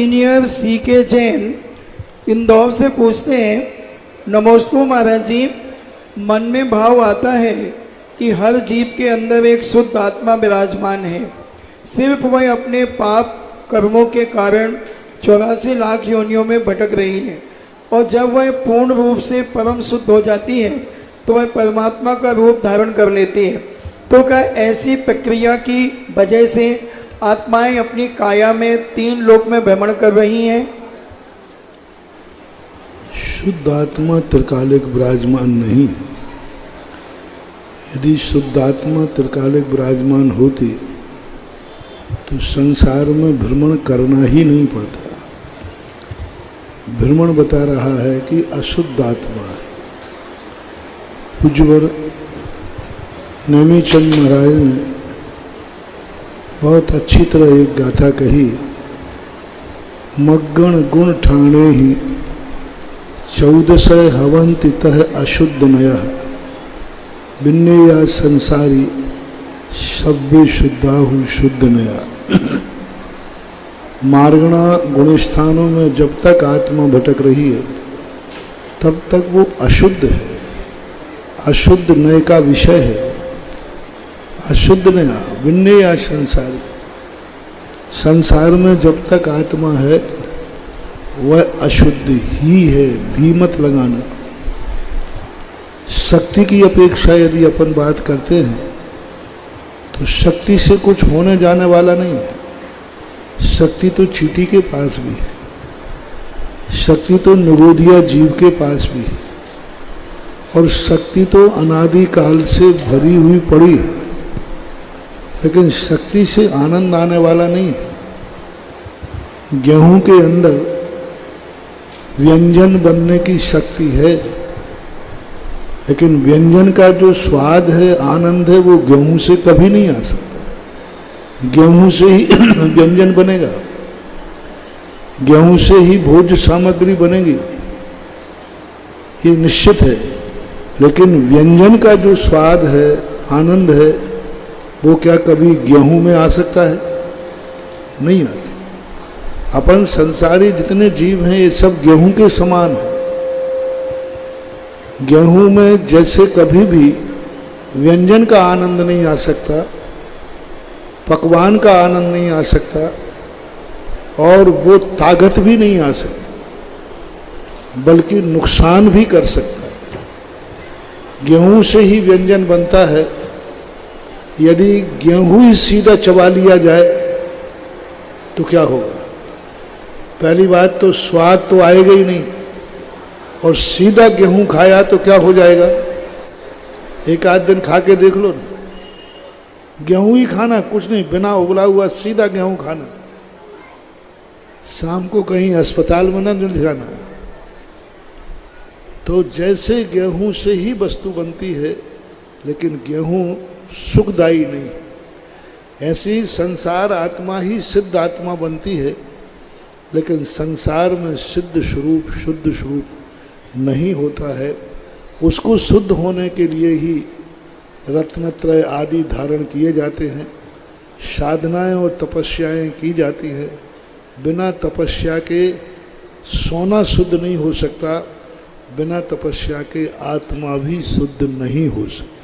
Engineer CK Jain Indore से पूछते हैं, नमोस्तु महाराज जी, मन में भाव आता है कि हर जीव के अंदर एक शुद्ध आत्मा विराजमान है, सिर्फ वह अपने पाप कर्मों के कारण 84 लाख योनियों में भटक रही है, और जब वह पूर्ण रूप से परम शुद्ध हो जाती है तो वह परमात्मा का रूप धारण कर लेती है। तो क्या ऐसी प्रक्रिया की वजह से आत्माएं अपनी काया में 3 लोक में भ्रमण कर रही हैं? शुद्ध आत्मा त्रिकालिक विराजमान नहीं। यदि शुद्ध आत्मा त्रिकालिक विराजमान होती तो संसार में भ्रमण करना ही नहीं पड़ता। भ्रमण बता रहा है कि अशुद्ध आत्मा है। पूज्यवर नेमीचंद महाराज ने बहुत अच्छी तरह एक गाथा कही, मग्गण गुण ठाणे ही 1400 हवंति तह अशुद्ध नय बिन्नेया संसारी सभ्य शुद्धाहु शुद्ध नया। मार्गणा गुणस्थानों में जब तक आत्मा भटक रही है तब तक वो अशुद्ध है, अशुद्ध नय का विषय है। अशुद्ध नया विन्नेया संसारी, संसार में जब तक आत्मा है वह अशुद्ध ही है, भी मत लगाना। शक्ति की अपेक्षा यदि अपन बात करते हैं तो शक्ति से कुछ होने जाने वाला नहीं है। शक्ति तो चींटी के पास भी है, शक्ति तो निरोधिया जीव के पास भी है, और शक्ति तो अनादि काल से भरी हुई पड़ी है, लेकिन शक्ति से आनंद आने वाला नहीं है। गेहूं के अंदर व्यंजन बनने की शक्ति है, लेकिन व्यंजन का जो स्वाद है, आनंद है, वो गेहूं से कभी नहीं आ सकता। गेहूं से ही व्यंजन बनेगा, गेहूं से ही भोज्य सामग्री बनेगी, ये निश्चित है। लेकिन व्यंजन का जो स्वाद है, आनंद है, वो क्या कभी गेहूं में आ सकता है? नहीं आ सकता। अपन संसारी जितने जीव हैं ये सब गेहूं के समान है। गेहूं में जैसे कभी भी व्यंजन का आनंद नहीं आ सकता, पकवान का आनंद नहीं आ सकता, और वो ताकत भी नहीं आ सकती, बल्कि नुकसान भी कर सकता है। गेहूं से ही व्यंजन बनता है। यदि गेहूं ही सीधा चबा लिया जाए तो क्या होगा? पहली बात तो स्वाद तो आएगा ही नहीं, और सीधा गेहूं खाया तो क्या हो जाएगा? एक आध दिन खा के देख लो, गेहूं ही खाना, कुछ नहीं, बिना उबला हुआ सीधा गेहूं खाना, शाम को कहीं अस्पताल में न दिखाना। तो जैसे गेहूं से ही वस्तु बनती है, लेकिन गेहूं सुखदायी नहीं, ऐसी संसार आत्मा ही सिद्ध आत्मा बनती है, लेकिन संसार में सिद्ध स्वरूप शुद्ध स्वरूप नहीं होता है। उसको शुद्ध होने के लिए ही रत्नत्रय आदि धारण किए जाते हैं, साधनाएं और तपस्याएं की जाती है। बिना तपस्या के सोना शुद्ध नहीं हो सकता, बिना तपस्या के आत्मा भी शुद्ध नहीं हो सकती।